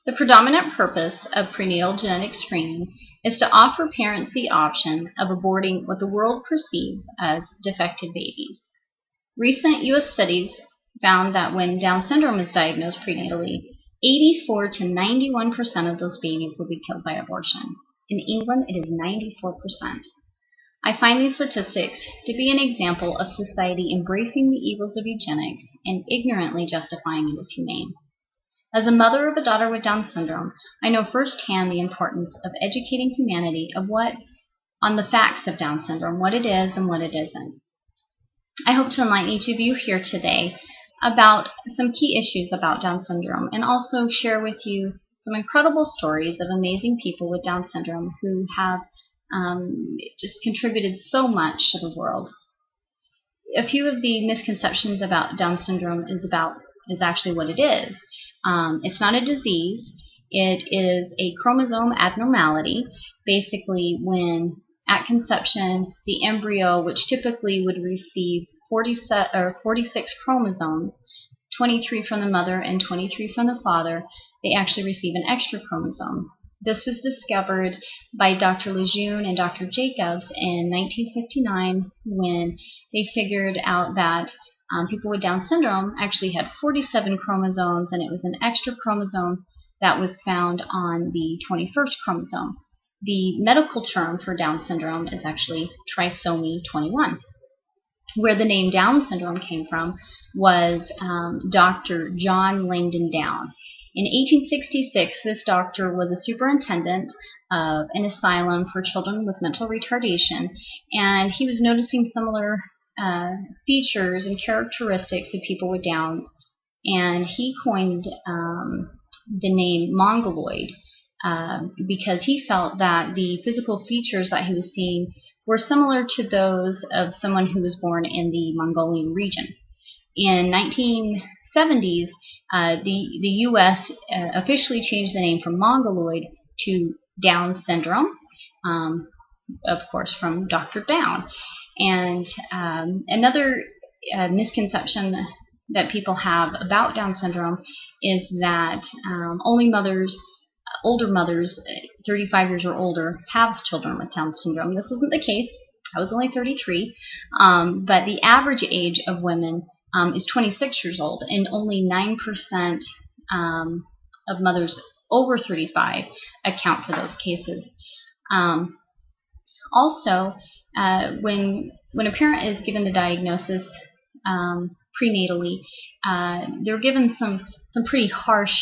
The predominant purpose of prenatal genetic screening is to offer parents the option of aborting what the world perceives as defective babies. Recent U.S. studies found that when Down syndrome is diagnosed prenatally, 84 to 91% of those babies will be killed by abortion. In England, it is 94%. I find these statistics to be an example of society embracing the evils of eugenics and ignorantly justifying it as humane. As a mother of a daughter with Down syndrome, I know firsthand the importance of educating humanity on the facts of Down syndrome, what it is and what it isn't. I hope to enlighten each of you here today about some key issues about Down syndrome and also share with you some incredible stories of amazing people with Down syndrome who have just contributed so much to the world. A few of the misconceptions about Down syndrome is actually what it is. It's not a disease. It is a chromosome abnormality. Basically, when at conception, the embryo, which typically would receive 46 chromosomes, 23 from the mother and 23 from the father, they actually receive an extra chromosome. This was discovered by Dr. Lejeune and Dr. Jacobs in 1959 when they figured out that people with Down syndrome actually had 47 chromosomes, and it was an extra chromosome that was found on the 21st chromosome. The medical term for Down syndrome is actually trisomy 21. Where the name Down syndrome came from was Dr. John Langdon Down. In 1866, this doctor was a superintendent of an asylum for children with mental retardation, and he was noticing similar features and characteristics of people with Downs, and he coined the name Mongoloid because he felt that the physical features that he was seeing were similar to those of someone who was born in the Mongolian region. In 1970s, the U.S. officially changed the name from Mongoloid to Down syndrome, of course from Dr. Down. And another misconception that people have about Down syndrome is that only mothers, older mothers, 35 years or older, have children with Down syndrome. This isn't the case. I was only 33, but the average age of women is 26 years old, and only 9% of mothers over 35 account for those cases. Also, when a parent is given the diagnosis prenatally, they're given some pretty harsh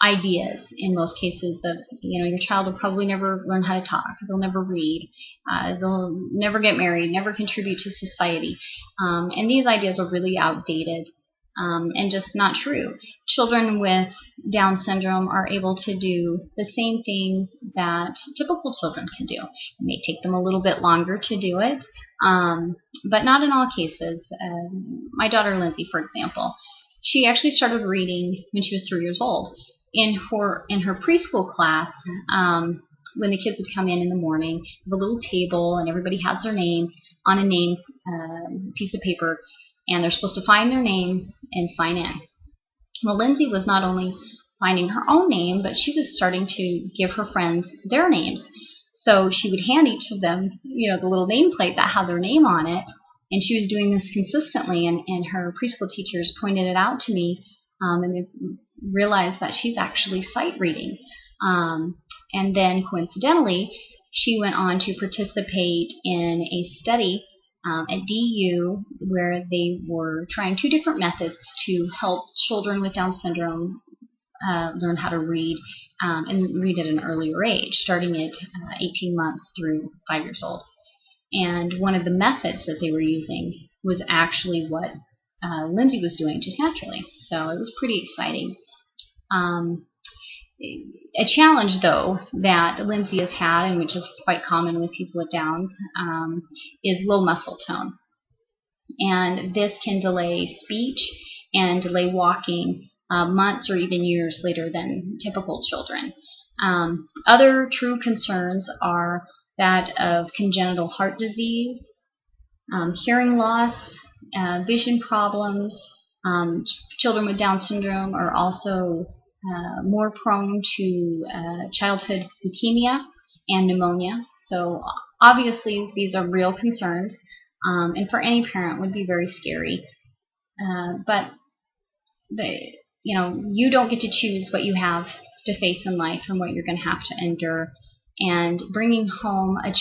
ideas in most cases of, your child will probably never learn how to talk, they'll never read, they'll never get married, never contribute to society. And these ideas are really outdated and just not true. Children with Down syndrome are able to do the same things that typical children can do. It may take them a little bit longer to do it, but not in all cases. My daughter Lindsay, for example, she actually started reading when she was 3 years old. In her preschool class, when the kids would come in the morning, have a little table, and everybody has their name on a name piece of paper, and they're supposed to find their name and sign in. Well, Lindsay was not only finding her own name, but she was starting to give her friends their names. So she would hand each of them, the little nameplate that had their name on it, and she was doing this consistently, and her preschool teachers pointed it out to me, and they realized that she's actually sight reading. And then coincidentally, she went on to participate in a study at DU where they were trying 2 different methods to help children with Down syndrome learn how to read and read at an earlier age, starting at 18 months through 5 years old. And one of the methods that they were using was actually what Lindsay was doing just naturally. So it was pretty exciting. A challenge, though, that Lindsay has had, and which is quite common with people with Downs, is low muscle tone. And this can delay speech and delay walking months or even years later than typical children. Other true concerns are that of congenital heart disease, hearing loss, vision problems. Children with Down syndrome are also more prone to childhood leukemia and pneumonia. So obviously these are real concerns, and for any parent would be very scary. But you don't get to choose what you have to face in life and what you're going to have to endure. And bringing home a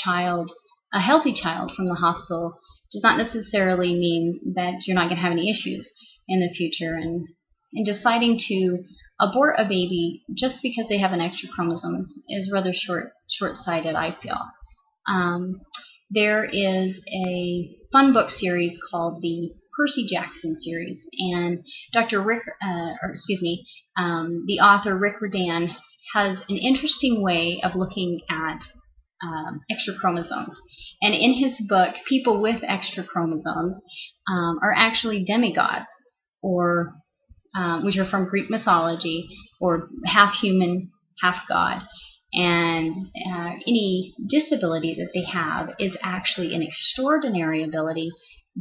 healthy child from the hospital does not necessarily mean that you're not going to have any issues in the future. And deciding to abort a baby just because they have an extra chromosome is rather short-sighted, I feel. There is a fun book series called the Percy Jackson series, and the author Rick Riordan has an interesting way of looking at extra chromosomes. And in his book, people with extra chromosomes are actually demigods, or which are from Greek mythology, or half human, half god. And any disability that they have is actually an extraordinary ability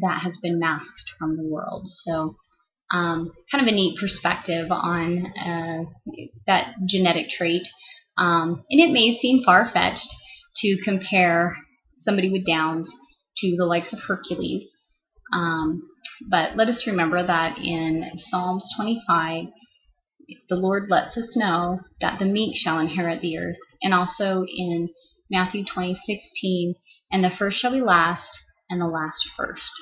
that has been masked from the world. So kind of a neat perspective on that genetic trait. And it may seem far-fetched to compare somebody with Downs to the likes of Hercules. But let us remember that in Psalms 25, the Lord lets us know that the meek shall inherit the earth. And also in Matthew 20:16, and the first shall be last, and the last first.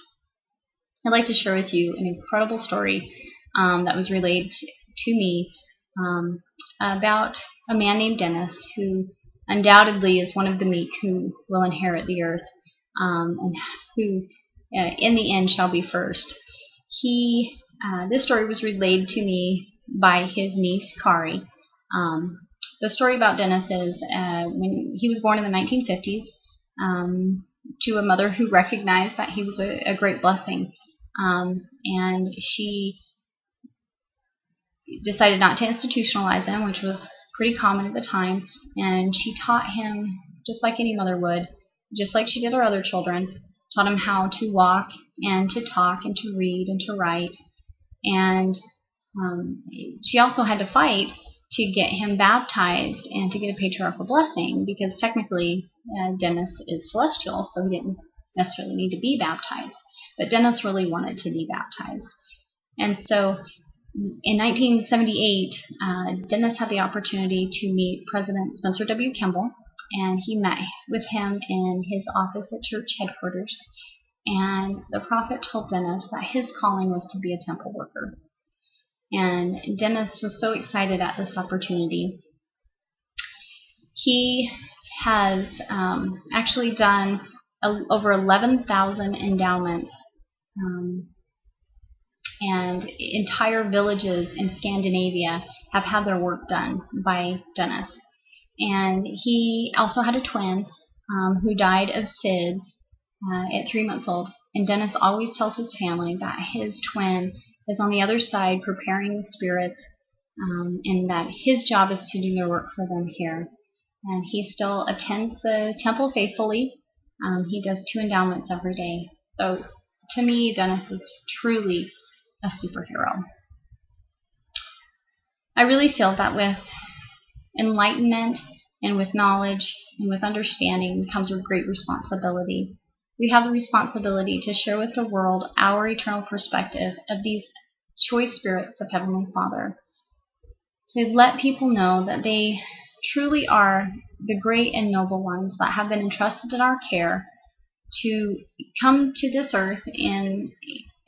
I'd like to share with you an incredible story that was relayed to me about a man named Dennis, who undoubtedly is one of the meek who will inherit the earth, and who in the end shall be first. This story was relayed to me by his niece, Kari. The story about Dennis is when he was born in the 1950s to a mother who recognized that he was a great blessing. And she decided not to institutionalize him, which was pretty common at the time. And she taught him, just like any mother would, just like she did our other children, taught him how to walk and to talk and to read and to write. And she also had to fight to get him baptized and to get a patriarchal blessing, because technically Dennis is celestial, so he didn't necessarily need to be baptized. But Dennis really wanted to be baptized. And so in 1978, Dennis had the opportunity to meet President Spencer W. Kimball, and he met with him in his office at church headquarters. And the prophet told Dennis that his calling was to be a temple worker. And Dennis was so excited at this opportunity. He has actually done over 11,000 endowments, and entire villages in Scandinavia have had their work done by Dennis. And he also had a twin who died of SIDS at 3 months old. And Dennis always tells his family that his twin is on the other side preparing the spirits, and that his job is to do their work for them here. And he still attends the temple faithfully. He does 2 endowments every day. So to me, Dennis is truly a superhero. I really feel that with enlightenment and with knowledge and with understanding comes a great responsibility. We have the responsibility to share with the world our eternal perspective of these choice spirits of Heavenly Father, to let people know that they truly are the great and noble ones that have been entrusted in our care to come to this earth in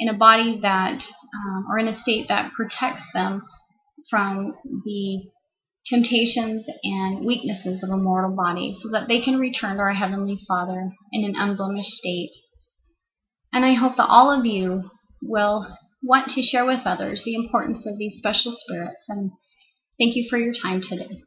a body that, or in a state that protects them from the temptations and weaknesses of a mortal body, so that they can return to our Heavenly Father in an unblemished state. And I hope that all of you will want to share with others the importance of these special spirits. And thank you for your time today.